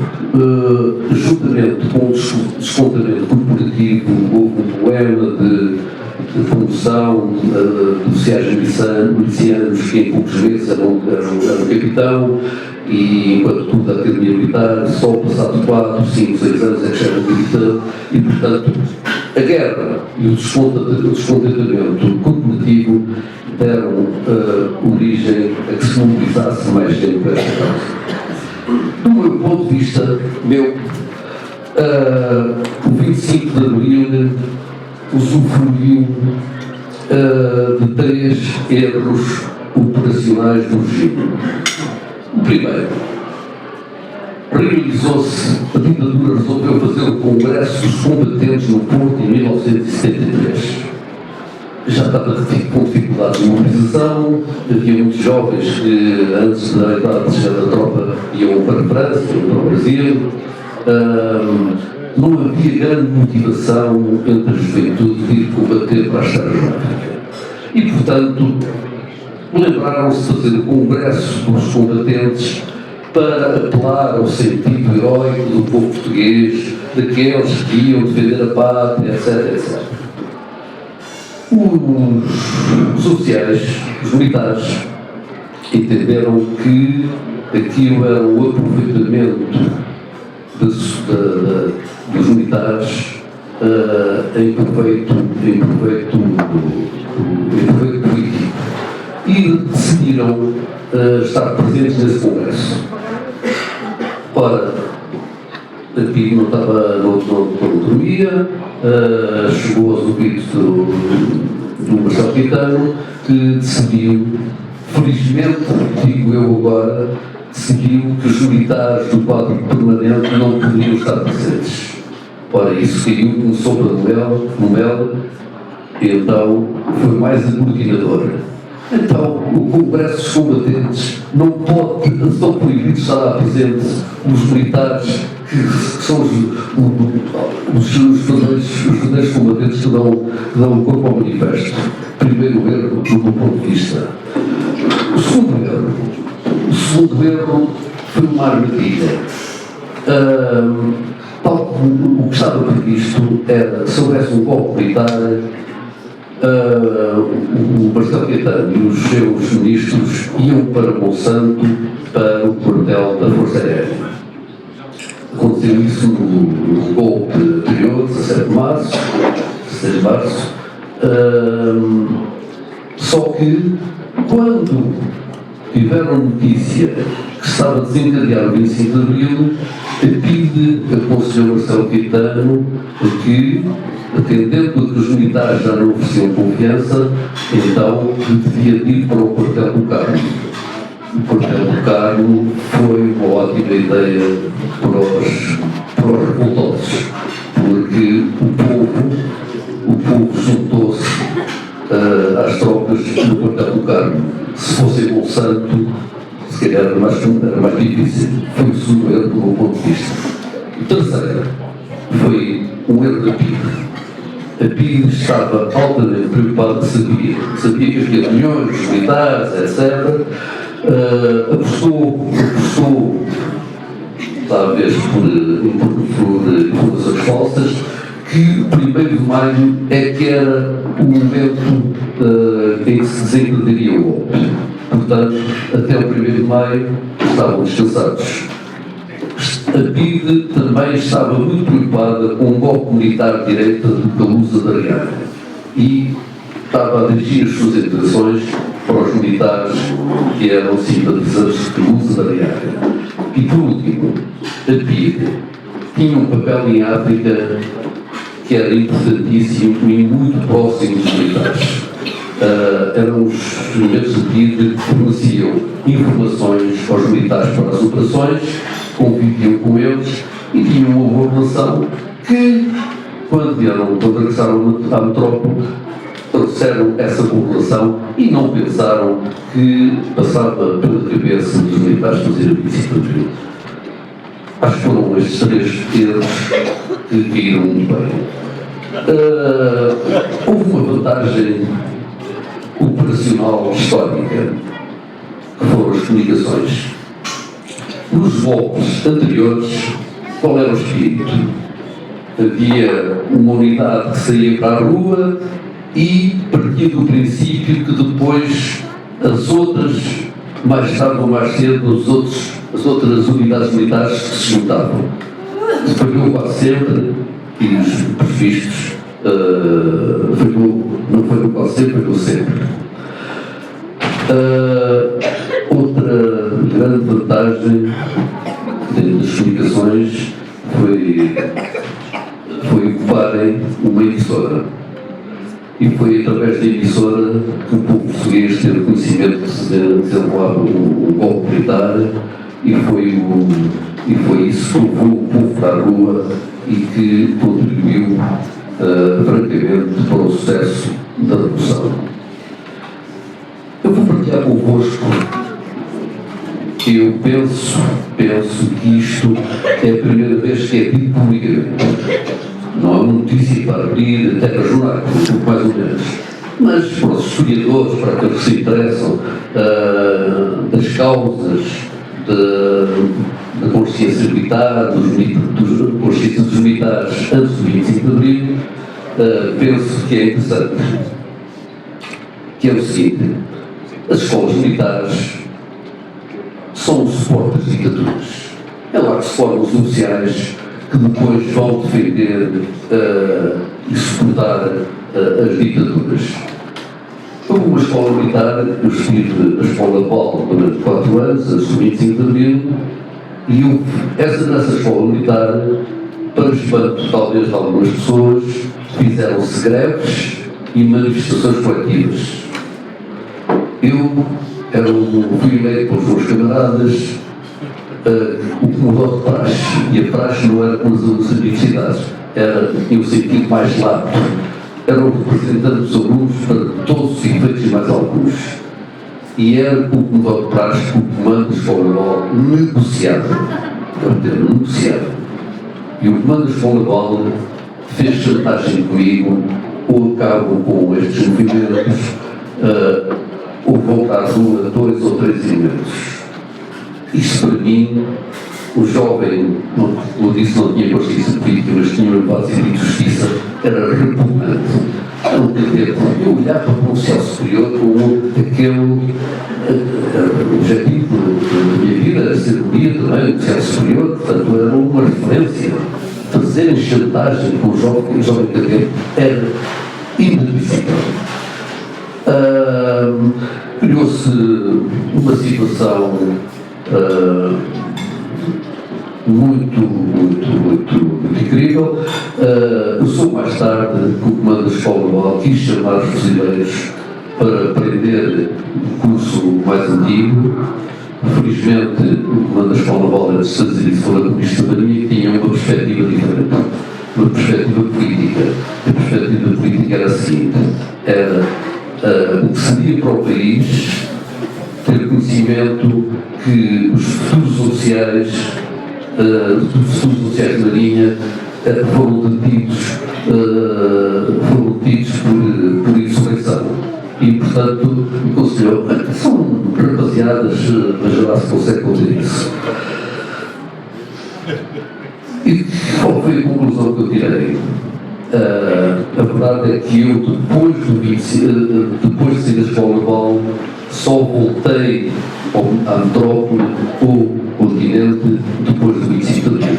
juntamente com o descontamento corporativo, houve um poema de promoção de oficiais milicianos que em poucos meses eram capitão, e enquanto tudo a academia militar, só passado 4, 5, 6 anos é que chegam capitão, e portanto a guerra e o descontentamento corporativo deram origem a que se mobilizasse mais tempo esta causa. Do meu ponto de vista, o 25 de Abril usufruiu de 3 erros operacionais do regime. O primeiro, realizou-se, a ditadura resolveu fazer o Congresso dos Combatentes no Porto em 1973. Já estava com dificuldades de mobilização, havia muitos jovens que antes da idade de chegar da tropa iam para a França, iam para o Brasil. Não havia grande motivação entre a juventude de ir combater para a Estrada-Geográfica. E, portanto, lembraram-se de fazer o Congresso dos Combatentes para apelar ao sentido heróico do povo português, daqueles que iam defender a pátria, etc, etc. Os oficiais, os militares, entenderam que aquilo era o aproveitamento dos militares em proveito político, e decidiram estar presentes nesse Congresso. Ora, a PIB não dormia, chegou aos ouvidos do Marcelo Caetano, que decidiu, felizmente, digo eu agora, decidiu que os militares do quadro permanente não poderiam estar presentes. Ora, isso caiu como sombra no mel, e então foi mais aglutinador. Então, o Congresso dos Combatentes não pode, estão proibidos de estar presentes os militares que são os verdadeiros combatentes que dão o corpo ao manifesto. Primeiro erro, do meu ponto de vista. O segundo erro foi uma armadilha. Tal como o que estava previsto era, se houvesse um golpe militar, o Marcelo Caetano e os seus ministros iam para Monsanto, para o quartel da Força Aérea. Aconteceu isso no golpe anterior, 16 de março, só que, quando tiveram notícia que estava a desencadear o 25 de Abril, a PIDE aconselhou Marcelo Caetano que, atendendo a que os militares já não ofereciam confiança, então devia ir para o quartel do Carmo. O quartel do Carmo foi uma ótima ideia para os revoltosos, porque o povo juntou-se às tropas no quartel do Carmo. Se fosse em Monsanto, se calhar era mais difícil. Foi o segundo erro do meu ponto de vista. O terceiro foi um erro da PIDE. A PIDE estava altamente preocupada, sabia que havia reuniões militares, etc. Apostou, talvez por informações falsas, que 1º de maio é que era o momento em que se desencadearia o golpe. Portanto, até o 1º de maio estavam descansados. A PIDE também estava muito preocupada com um golpe militar de direita de Calusa da Riaga e estava a dirigir as suas intenções para os militares que eram simpatizantes de Calusa da Riaga. E por último, a PIDE tinha um papel em África que era importantíssimo e muito próximo dos militares. Eram os elementos de PIDE que forneciam informações aos militares para as operações, conviviam com eles e tinham uma boa relação que, quando regressaram à metrópole, trouxeram essa população e não pensaram que passava pela cabeça dos militares fazer a visita de Rio. Acho que foram estes 3 erros que caíram muito bem. Houve uma vantagem operacional histórica, que foram as comunicações. Nos golpes anteriores, qual era o espírito? Havia uma unidade que saía para a rua e partia do princípio que depois as outras, mais tarde ou mais cedo, as outras unidades militares se juntavam. Se falhou quase sempre, e os previstos, não falhou quase sempre, falhou sempre. Outra grande vantagem dentro das comunicações foi ocuparem uma emissora. E foi através da emissora que o povo português teve conhecimento de desenrolar um golpe militar e foi isso que levou o povo para a rua e que contribuiu francamente para o sucesso da Revolução. Eu vou partilhar convosco que eu penso que isto é a primeira vez que é dito publicamente. Não é uma notícia para abrir até para jornais, mais ou menos. Mas para os historiadores, para aqueles que se interessam das causas da consciência militar, da consciência dos militares antes do 25 de Abril, penso que é interessante. Que é o seguinte: as escolas militares são o suporte das ditaduras. É lá que se formam os oficiais que depois vão defender e suportar as ditaduras. Houve uma escola militar, eu estive na escola de Paulo durante 4 anos, antes do 25 de Abril, e houve nessa escola militar, para espanto talvez de algumas pessoas, fizeram-se greves e manifestações coletivas. Eu fui eleito pelos meus camaradas, o que mudou de praxe, e a praxe não era como as universidades, tinha um sentido mais lato, eram representantes dos alunos para todos os efeitos e mais alguns, e era o que mudou de praxe que o comando da escola negociava, e o comando da escola fez chantagem comigo, ou acabo com estes movimentos, ou voltar à rua 2 ou 3 elementos. Isso para mim, o jovem, como disse, não tinha consciência política, mas tinha uma base de justiça, era repugnante. Eu olhava para o oficial superior como aquele objetivo da minha vida, era ser bonito, também, oficial superior, portanto era uma referência. Fazerem chantagem com o jovem cadeiro era inadmissível. Criou-se uma situação muito incrível. Eu soube mais tarde que o comando da escola naval quis chamar os fuzileiros para aprender o curso mais antigo. Felizmente, o comando da escola naval era de Estados Unidos, foi da Conquista da Marinha, que tinha uma perspectiva diferente, uma perspectiva política. A perspectiva política era a seguinte: era o que seria para o país ter conhecimento que os futuros oficiais de Marinha foram detidos por insurreição. E, portanto, me considerou, são rapaziadas, mas já se consegue conter isso. E qual foi a conclusão que eu tirei? A verdade é que eu, depois de sair da escola naval, só voltei à metrópole ou continente depois do 25 de Abril.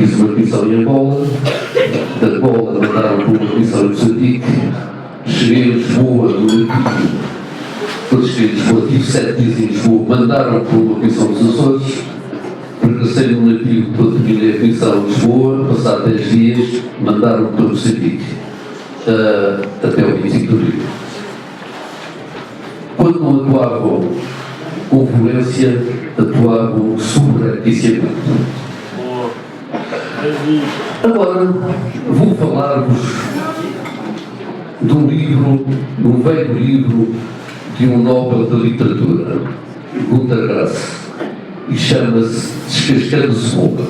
fiz uma missão em Angola, da Angola mandaram para uma missão em Moçambique, cheguei a Lisboa, quando cheguei a Lisboa, tive 7 dias em Lisboa, mandaram para uma missão dos Açores, regressei no navio quando terminei a missão em Lisboa, passado 10 dias, mandaram para Moçambique, até o 25 de abril. Quando não atuavam com violência, atuavam subrepticiamente. Agora, vou falar-vos de um livro, de um velho livro de um Nobel da Literatura, Günter Grass, e chama-se Descascando Cebola.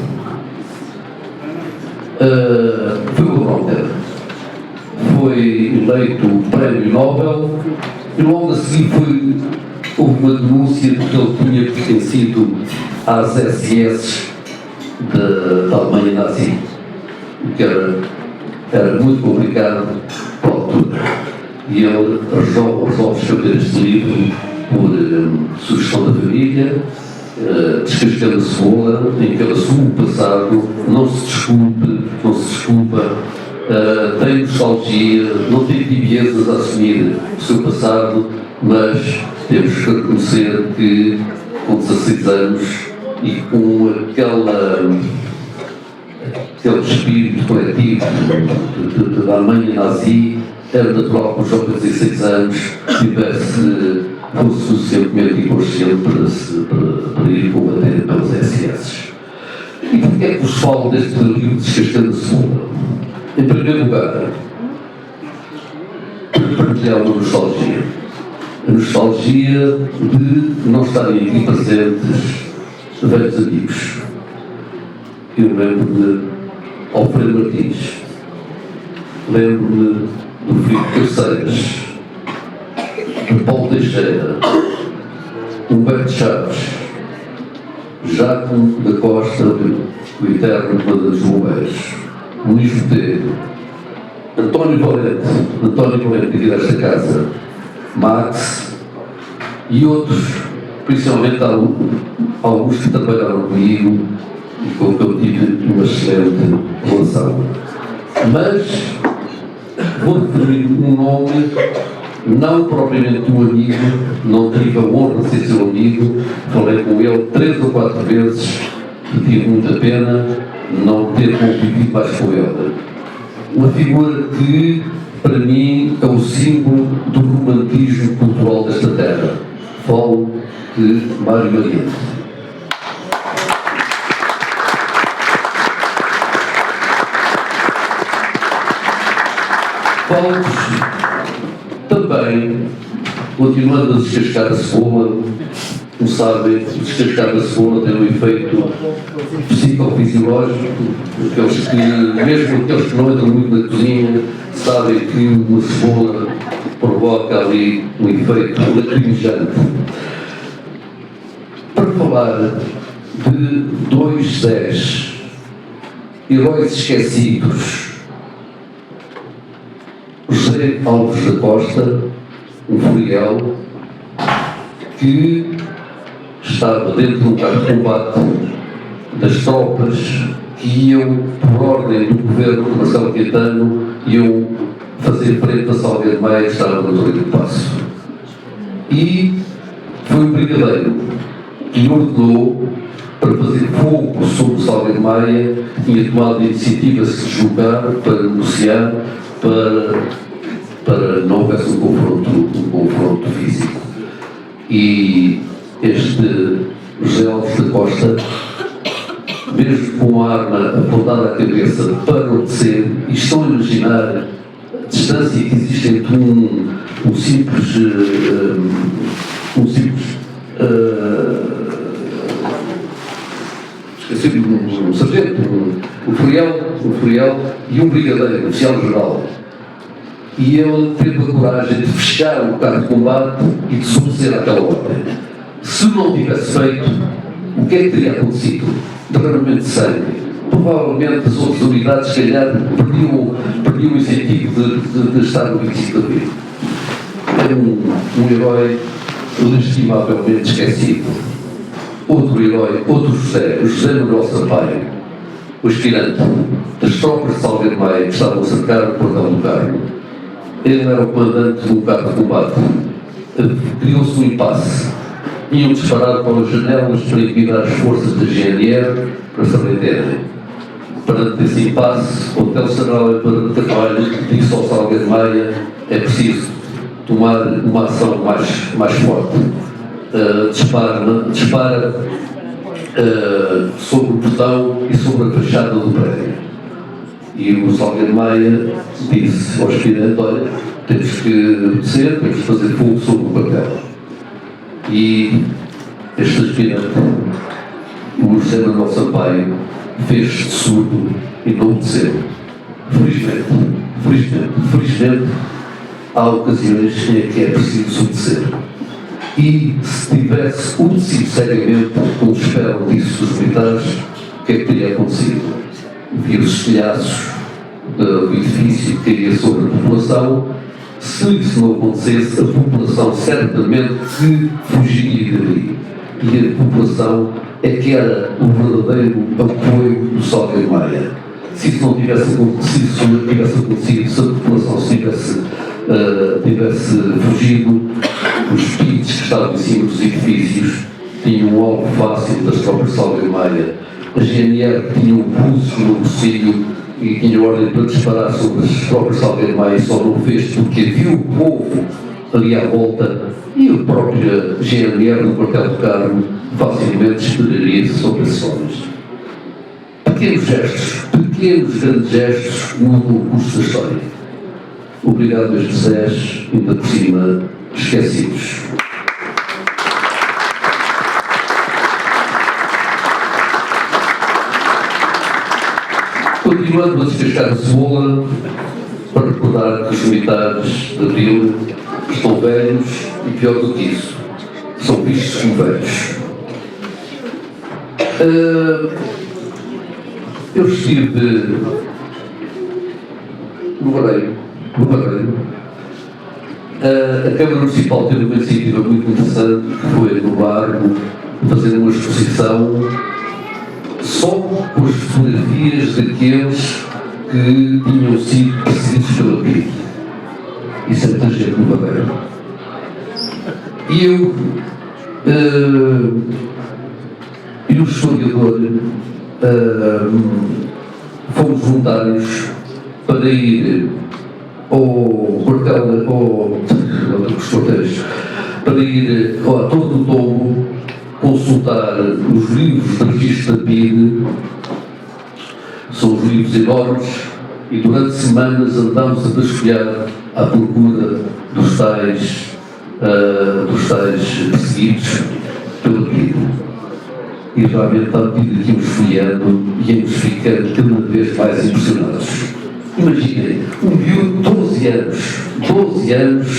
Foi o Bronter. Foi eleito Prémio Nobel e logo a seguir houve uma denúncia de que ele tinha pertencido às SS da Alemanha nazi, o que era muito complicado para a altura. E ele resolve escrever este livro por sugestão da família, Descascando a Cebola, em que ele assume o passado, não se desculpa, tem nostalgia, não tem tibiezas a assumir o seu passado, mas temos que reconhecer que com 16 anos e com aquele espírito coletivo da Alemanha nazi, era natural que um jovem de 16 anos fosse suficientemente inconsciente para ir combater pelas SS. E porquê é que vos falo deste livro de Descascando a Cebola? Em primeiro lugar, para partilhar uma nostalgia. A nostalgia de não estarem aqui presentes velhos amigos. Eu lembro-me de Alfredo Martins, lembro-me do Filipe Terceiras, de Paulo Teixeira, Humberto Chaves, Jaco da Costa, o eterno comandante dos bombeiros, Luís Botelho, António Valente, que desta casa, Max e outros, principalmente alguns que trabalharam comigo e com que eu tive uma excelente relação. Mas vou definir um nome, não propriamente um amigo, não tive a honra de ser seu amigo, falei com ele 3 ou 4 vezes e tive muita pena não ter convivido mais com ele. Uma figura que, para mim, é o símbolo do romantismo cultural desta terra. Falo de Mário Mariante. Falo-vos também, continuando a descascar a cebola, como sabem, descascar a cebola tem um efeito psicofisiológico, mesmo aqueles que não entram muito na cozinha, sabem que uma cebola provoca ali um efeito lacrimejante. Para falar de 2 Zés, heróis esquecidos, José Alves da Costa, um furiel, que estava dentro de um carro de combate das tropas que iam, por ordem do governo de Marcelo Caetano, iam fazer frente a Salgueiro Maia, que estava no Torre do Paço. E foi um brigadeiro que ordenou para fazer fogo sobre Salgueiro Maia, que tinha tomado a iniciativa de se deslocar para negociar, para não houvesse um confronto físico. E este José Alves da Costa, mesmo com a arma apontada à cabeça para obedecer, e estão a imaginar a distância que existe entre um simples um sargento, um furiel e um brigadeiro, um oficial-geral. E ele teve a coragem de fechar o carro de combate e desobedecer àquela ordem. Se não tivesse feito, o que é que teria acontecido? Derramamento de sangue. Provavelmente as outras unidades, se calhar, perdiam o incentivo de estar no 25 de abril. É um herói legitimavelmente esquecido. Outro herói, outro José, o José Manuel Sampaio. o aspirante, as tropas de Salgueiro Maia que estavam a cercar o portão do carro. Ele era o comandante do carro de combate. Criou-se um impasse. Tinham disparado para as janelas para impedir as forças da GNR para se renderem. Perante esse impasse, o Hotel Central de Carvalho disse ao Salgueiro Maia: é preciso tomar uma ação mais forte. Dispara sobre o portão e sobre a fachada do prédio. E o Salgueiro Maia disse ao aspirante: olha, temos que obedecer, temos que fazer fogo sobre o quartel. E este aspirante, o José Manuel Sampaio, fez-se de surdo e não obedeceu. Felizmente, há ocasiões em que é preciso obedecer. E se tivesse obedecido cegamente, como esperam disso dos militares, o que é que teria acontecido? Via os estilhaços do edifício que caía sobre a população. Se isso não acontecesse, a população certamente que fugiria dali. E a população é que era o verdadeiro apoio do Salgueiro Maia. Se isso não tivesse acontecido, se a população tivesse fugido, os pits que estavam em cima dos edifícios tinham um alvo fácil das tropas de Salgueiro Maia. A GNR tinha um pulso no bolsilho e tinha ordem para disparar sobre as tropas de Salgueiro Maia, só não fez porque havia o povo ali à volta e a própria GNR no quartel do Carmo facilmente esperaria-se sobre esses homens. Pequenos, grandes gestos mudam o curso da história. Obrigado a estes Zés, ainda por cima, esquecidos. Continuando a descascar a cebola, para recordar que os militares de Abril estão velhos e, pior do que isso, são vistos como velhos. Eu estive no Barreiro. A Câmara Municipal teve uma iniciativa muito interessante, que foi no Largo fazer uma exposição só com as fotografias daqueles que tinham sido perseguidos pela PIB. Isso é muita gente no Barreiro. E eu e o historiador fomos voluntários para ir ao quartel, para ir à Torre do Tombo consultar os livros de registro da PID. São os livros enormes e durante semanas andámos a vasculhar à procura dos tais perseguidos pela PID. E realmente, à medida que íamos folheando, íamos ficando cada vez mais impressionados. Imaginem, um miúdo de 12 anos,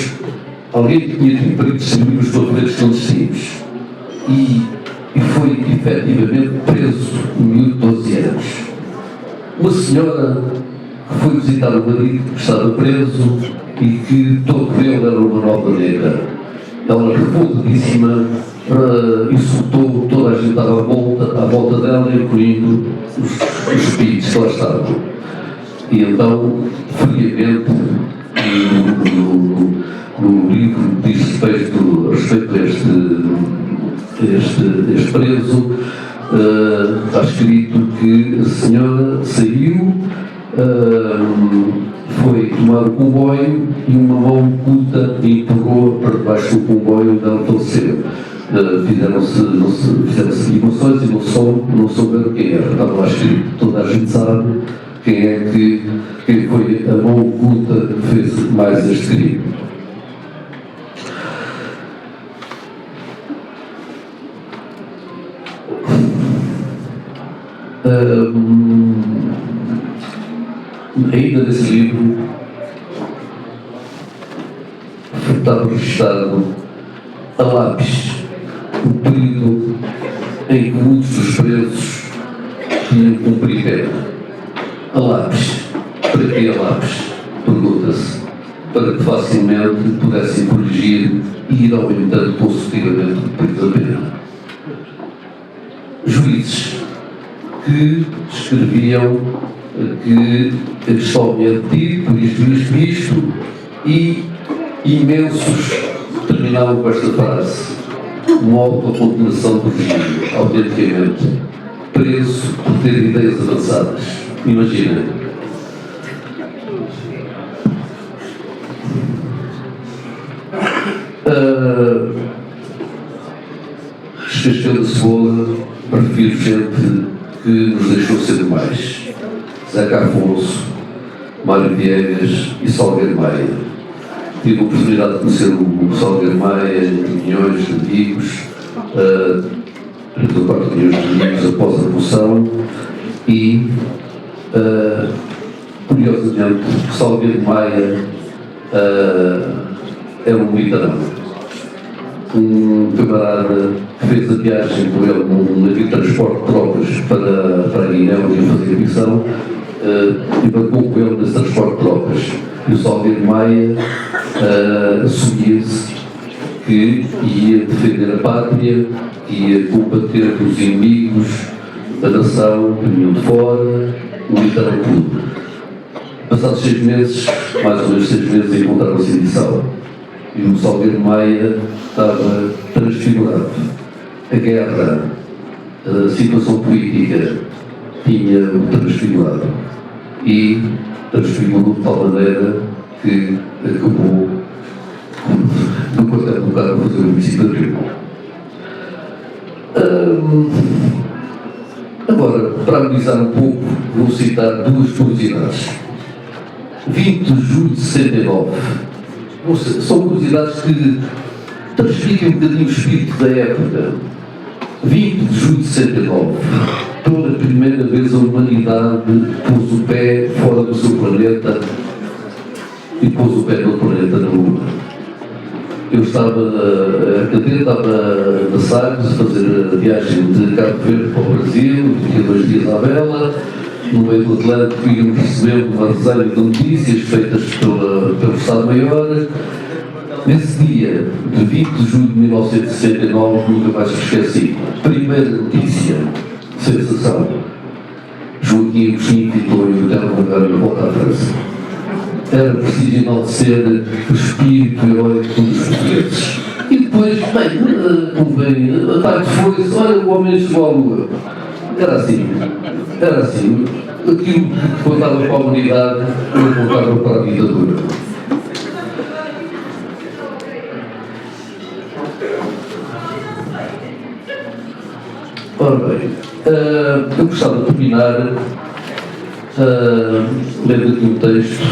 alguém que tinha tido para distribuir os documentos clandestinos e foi efetivamente preso, um miúdo de 12 anos. Uma senhora que foi visitar o marido que estava preso e que todo ele era uma nova negra. Ela, revoltadíssima, insultou toda a gente à volta dela, incluindo os filhos que lá estavam. E então, friamente, no livro diz respeito a este preso, está escrito que a senhora saiu, foi tomar o comboio e uma mão oculta empurrou para debaixo do comboio onde ela faleceu. Fizeram-se ligações e não souberam quem era. Estava lá escrito, toda a gente sabe quem foi a mão oculta que fez mais este crime. Ainda nesse livro estava registrado a lápis o período em que muitos dos presos tinham cumprido pena. A lápis. Para que a lápis? Pergunta-se. Para que facilmente pudessem corrigir e ir aumentando consecutivamente o período da pena. Juízes que escreviam que estão mentido por isto, e imensos terminavam com esta frase: uma autocondenação do regime, autenticamente, preso por ter ideias avançadas. Imaginem. Cascão de Cebola, prefiro gente que nos deixou ser demais. Zeca Afonso, Mário Viegas e Salgueiro Maia. Tive a oportunidade de conhecer o Salgueiro Maia, milhões de amigos, 34 milhões de amigos após a Revolução, e, curiosamente, Salgueiro Maia é um militarão. Um camarada que fez a viagem com ele num navio de transporte de tropas para a Guiné, onde ia fazer a missão, e embarcou com ele nesse transporte de tropas. E o Salgueiro Maia assumia-se que ia defender a pátria, que ia combater os inimigos da nação que vinham de fora, militaram tudo. Passados 6 meses, mais ou menos 6 meses, encontraram-se em Bissau. E o Salgueiro Maia estava transfigurado. A guerra, a situação política tinha-o transfigurado. E transfigurou de tal maneira que acabou no quartel do carro a fazer o homicídio de Abril. Agora, para analisar um pouco, vou citar 2 curiosidades. 20 de julho de 69. São curiosidades que transmitem um bocadinho o espírito da época. 20 de julho de 69. Pela primeira vez a humanidade pôs o pé fora do seu planeta e pôs o pé do planeta na Lua. Eu estava a cadeira, estava na Sagres a fazer a viagem de Cabo Verde para o Brasil, fiquei 2 dias à vela. No meio do Atlântico íamos recebendo uma resenha de notícias feitas pelo Estado-Maior. Nesse dia, de 20 de julho de 1969, nunca mais me esqueci. Primeira notícia, sensação: Joaquim Agostinho titular e o Terra na volta à França. Era preciso enaltecer o espírito heróico dos portugueses. E depois, bem, ataque foi-se, olha, o homem chegou à Lua. Era assim. Aquilo que contava para a humanidade, não contava para a ditadura. Ora bem, eu gostava de terminar lendo aqui um texto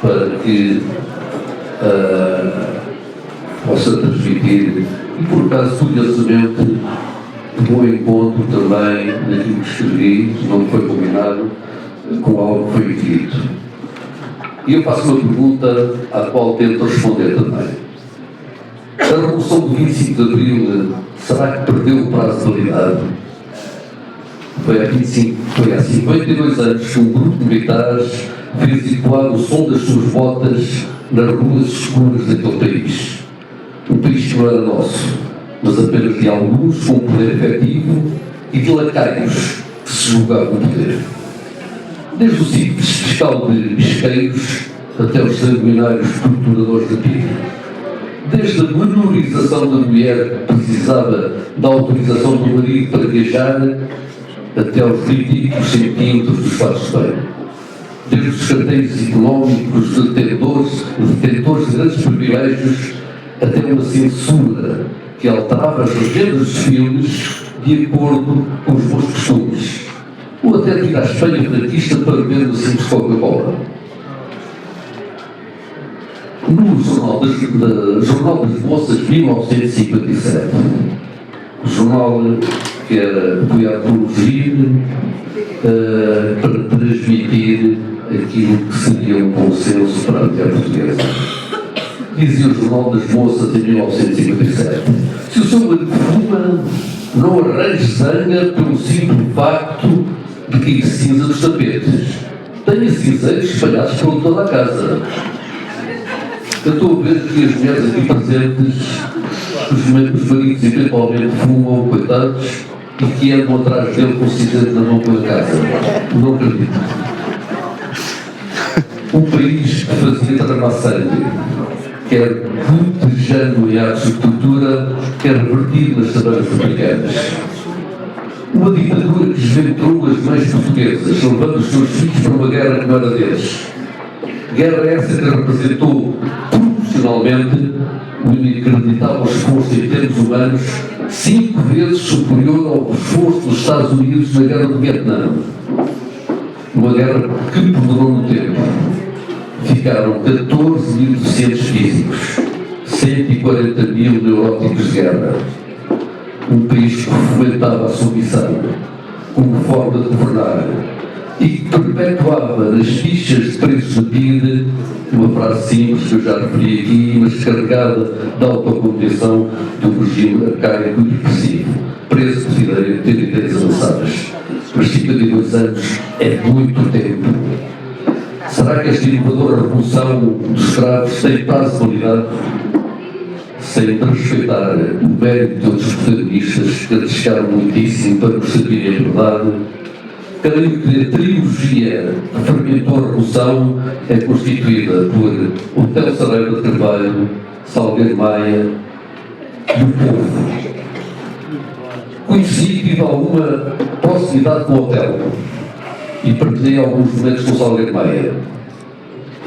para que possa transmitir, e por acaso, curiosamente, vou ao encontro também daquilo que escrevi, não foi combinado, com algo que foi escrito. E eu faço uma pergunta à qual tento responder também. A Revolução do 25 de Abril, será que perdeu o prazo de validade? Foi há 52 anos que um grupo de militares fez ecoar o som das suas botas nas ruas escuras daquele país. Um país que não era nosso, mas apenas de alguns com poder efetivo e de lacaios que se julgavam o poder. Desde o simples fiscal de isqueiros até os sanguinários torturadores de PIB. Desde a menorização da mulher que precisava da autorização do marido para viajar, até aos ridículos centímetros dos fatos de banho. Desde os carteiros económicos de detentores de grandes privilégios, até uma censura que alterava as legendas dos filmes de acordo com os bons costumes, ou até ir à Espanha franquista para beber o simples Coca-Cola. No Jornal das Moças de 1957, jornal que era apoiado pelo regime para transmitir aquilo que seria um consenso perante a portuguesa. Dizia o Jornal das Moças em 1957: se o seu marido fuma, não arranje zanga pelo simples facto de cair cinza dos tapetes. Tenha cinzeiros espalhados por toda a casa. Eu estou a ver que as mulheres aqui presentes, os maridos eventualmente fumam, coitados, e que andam atrás dele com o cinzento na mão pela casa. Não acredito. Um país que fazia tramar sangue, quer botejando em atos de tortura, quer vertido nas tabernas africanas. Uma ditadura que desventrou as mães portuguesas, levando os seus filhos para uma guerra que não era deles. Guerra essa que representou proporcionalmente um inacreditável esforço em termos humanos 5 vezes superior ao esforço dos Estados Unidos na guerra do Vietnã. Uma guerra que perdurou no tempo. Ficaram 14 mil deficientes físicos, 140 mil neuróticos de guerra. Um país que fomentava a sua missão como forma de governar e que perpetuava nas fichas de preços de PID uma frase simples que eu já referi aqui, mas carregada de autocondenação do regime arcaico e repressivo. Preço por ter ideias avançadas. Mas 52 anos é muito tempo. Será que esta inovadora revolução dos escravos tem prazo de validade? Sem respeitar o mérito de outros protagonistas que arriscaram muitíssimo para perceberem a verdade, creio que a trilogia que fermentou a revolução é constituída por Otelo Saraiva de Carvalho, Salgueiro Maia e o povo. Conheci e tive alguma proximidade com o Otelo e partilhei alguns momentos com o Salgueiro Maia.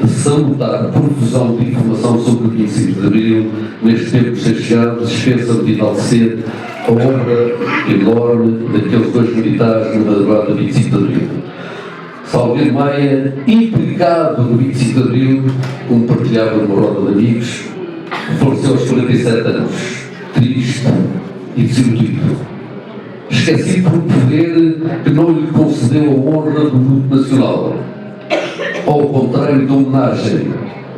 Salutar a profusão de informação sobre o 25 de Abril, neste tempo de ser chegado, dispensa de enaltecer a obra enorme daqueles 2 militares na madrugada do 25 de Abril. Salgueiro Maia, implicado no 25 de Abril, como partilhava numa roda de amigos, faleceu aos 47 anos, triste e desiludido. Esquecido por um poder que não lhe concedeu a honra do luto nacional. Ao contrário da homenagem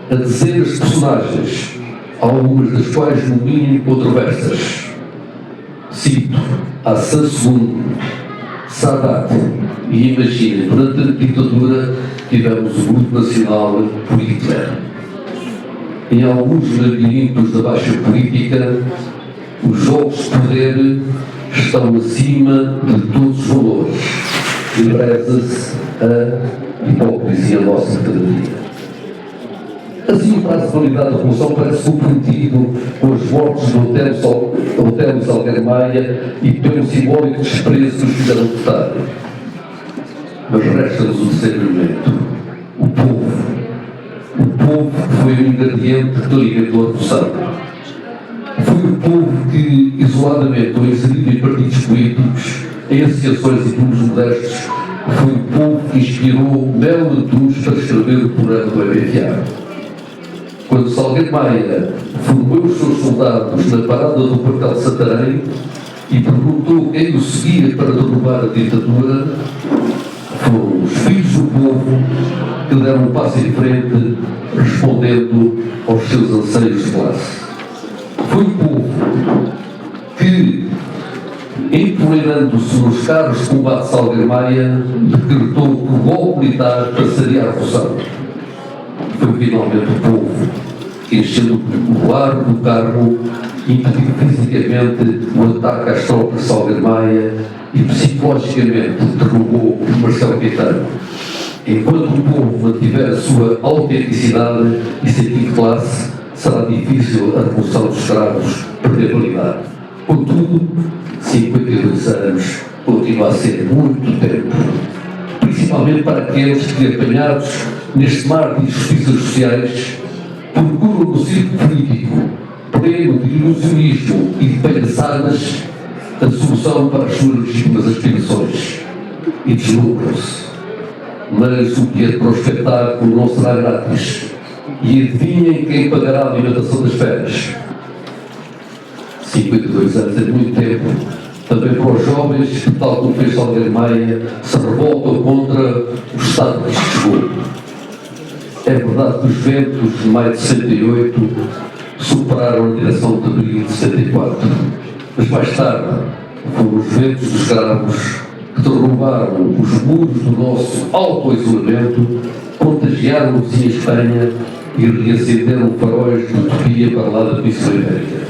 a dezenas de personagens, algumas das quais no mínimo controversas. Cito Hassan II, Sadat e imaginem, durante a ditadura tivemos o luto nacional por Hitler. Em alguns labirintos da baixa política, os jogos de poder estão acima de todos os valores e preza-se a hipocrisia nossa cada dia. Assim, o prazo de validade da Revolução parece comprometido com os mortos do Otelo Salgueiro Maia e pelo simbólico desprezo que os fizeram votar. Mas resta-nos o terceiro elemento: o povo. O povo que foi o ingrediente que alimentou a Revolução. Foi o povo que, isoladamente ou inserido em partidos políticos, em associações e clubes modestos, foi o povo que inspirou Melo Antunes para escrever o programa do MFA. Quando Salgueiro Maia formou os seus soldados na parada do quartel de Santarém e perguntou quem o seguia para derrubar a ditadura, foram os filhos do povo que deram um passo em frente, respondendo aos seus anseios de classe. Foi o povo que, empoleirando-se nos carros de combate de Salgueiro Maia, decretou que o golpe militar passaria à Revolução. Foi finalmente o povo que, enchendo o ar do carro, impediu fisicamente o ataque às tropas de Salgueiro Maia e psicologicamente derrubou o Marcelo Caetano. Enquanto o povo mantiver a sua autenticidade e sentido de classe, será difícil a revolução dos escravos perder validade. Contudo, 52 anos continua a ser muito tempo, principalmente para aqueles que, apanhados neste mar de injustiças sociais, procuram no círculo político, pleno de ilusionismo e de palhaçadas, a solução para as suas legítimas aspirações e deslumbram-se. Mas o dinheiro para o espetáculo não será grátis. E adivinhem quem pagará a alimentação das férias. 52 anos é muito tempo, também para os jovens que, tal como fez Salgueiro Maia, se revoltam contra o estado que se chegou. É verdade que os ventos de maio de 68 superaram a direção de abril de 74, mas mais tarde foram os ventos dos escravos que derrubaram os muros do nosso auto-isolamento, contagiaram a vizinha Espanha e reacenderam faróis de utopia para lá da Península Ibérica.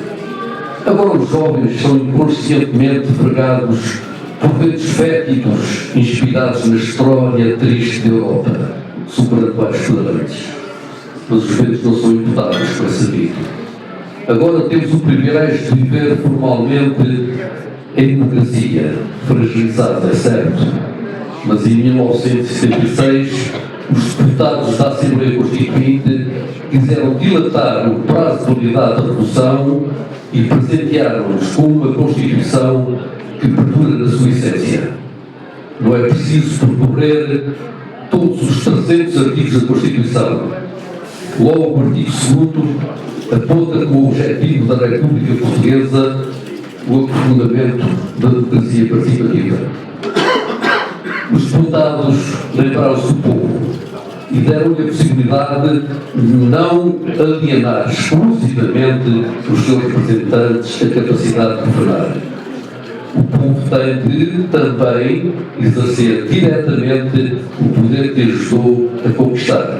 Agora os jovens são inconscientemente fregados Proventos fétidos inspirados na história triste da Europa, superando vários tolerantes. Mas os ventos não são imputados para sabido. Agora temos o privilégio de viver formalmente em democracia, fragilizada, é certo, mas em 1976 os deputados da Assembleia Constituinte quiseram dilatar o prazo de validade da Revolução e presentearam-nos com uma Constituição que perdura na sua essência. Não é preciso percorrer todos os 300 artigos da Constituição. Logo, o artigo 2º aponta como objetivo da República Portuguesa o aprofundamento da democracia participativa. Os deputados lembraram-se do povo e deram-lhe a possibilidade de não alienar exclusivamente os seus representantes a capacidade de governar. O povo tem de também exercer diretamente o poder que ajudou a conquistar.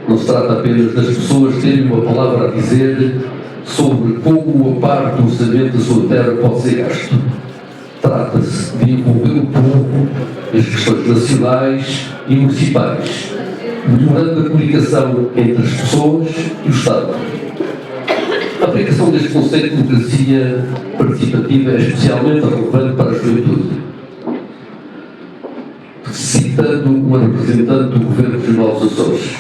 Não se trata apenas das pessoas terem uma palavra a dizer sobre como a parte do orçamento da sua terra pode ser gasto. Trata-se de envolver o povo nas questões nacionais e municipais, melhorando a comunicação entre as pessoas e o Estado. A aplicação deste conceito de democracia participativa é especialmente relevante para a juventude. Citando uma representante do Governo Regional dos Açores,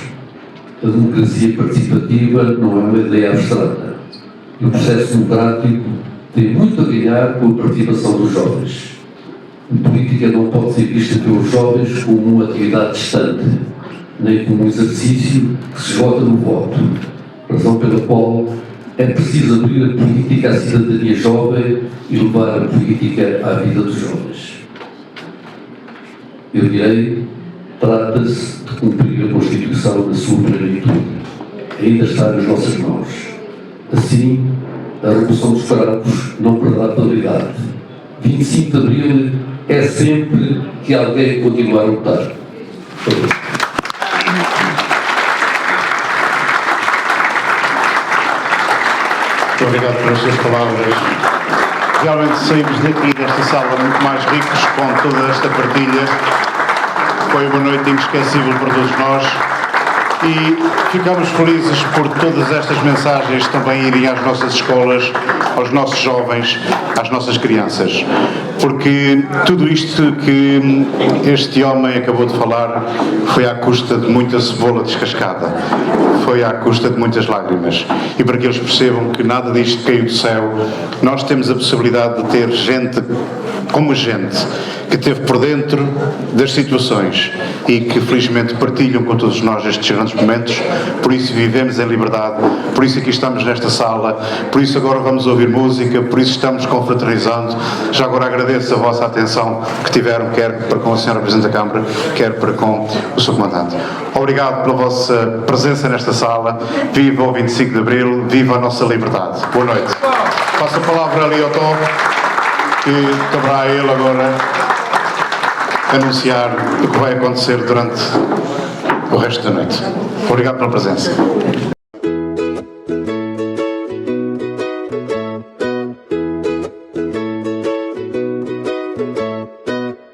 a democracia participativa não é uma ideia abstrata. O processo democrático tem muito a ganhar com a participação dos jovens. A política não pode ser vista pelos jovens como uma atividade distante, nem como um exercício que se esgota no voto, razão pela qual é preciso abrir a política à cidadania jovem e levar a política à vida dos jovens. Eu direi, trata-se de cumprir a Constituição na sua plenitude. Ainda está nas nossas mãos. Assim, a Revolução dos Cravos não perderá validade. 25 de Abril é sempre que alguém continuar a lutar. Muito obrigado pelas suas palavras. Realmente saímos daqui desta sala muito mais ricos com toda esta partilha. Foi uma noite inesquecível para todos nós e ficamos felizes por todas estas mensagens também irem às nossas escolas, aos nossos jovens, às nossas crianças. Porque tudo isto que este homem acabou de falar foi à custa de muita cebola descascada, foi à custa de muitas lágrimas. E para que eles percebam que nada disto caiu do céu, nós temos a possibilidade de ter gente como gente que esteve por dentro das situações e que felizmente partilham com todos nós estes grandes momentos. Por isso vivemos em liberdade, por isso aqui estamos nesta sala, por isso agora vamos ouvir música, por isso estamos confraternizando. Já agora agradeço a vossa atenção que tiveram, quer para com a Sra. Presidente da Câmara, quer para com o Sr. Comandante. Obrigado pela vossa presença nesta sala. Viva o 25 de Abril, viva a nossa liberdade. Boa noite. Passo a palavra ali ao Tom, que caberá a ele agora anunciar o que vai acontecer durante o resto da noite. Obrigado pela presença.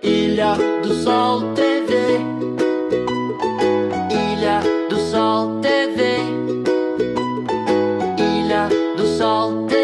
Ilha do Sol TV, Ilha do Sol TV, Ilha do Sol TV.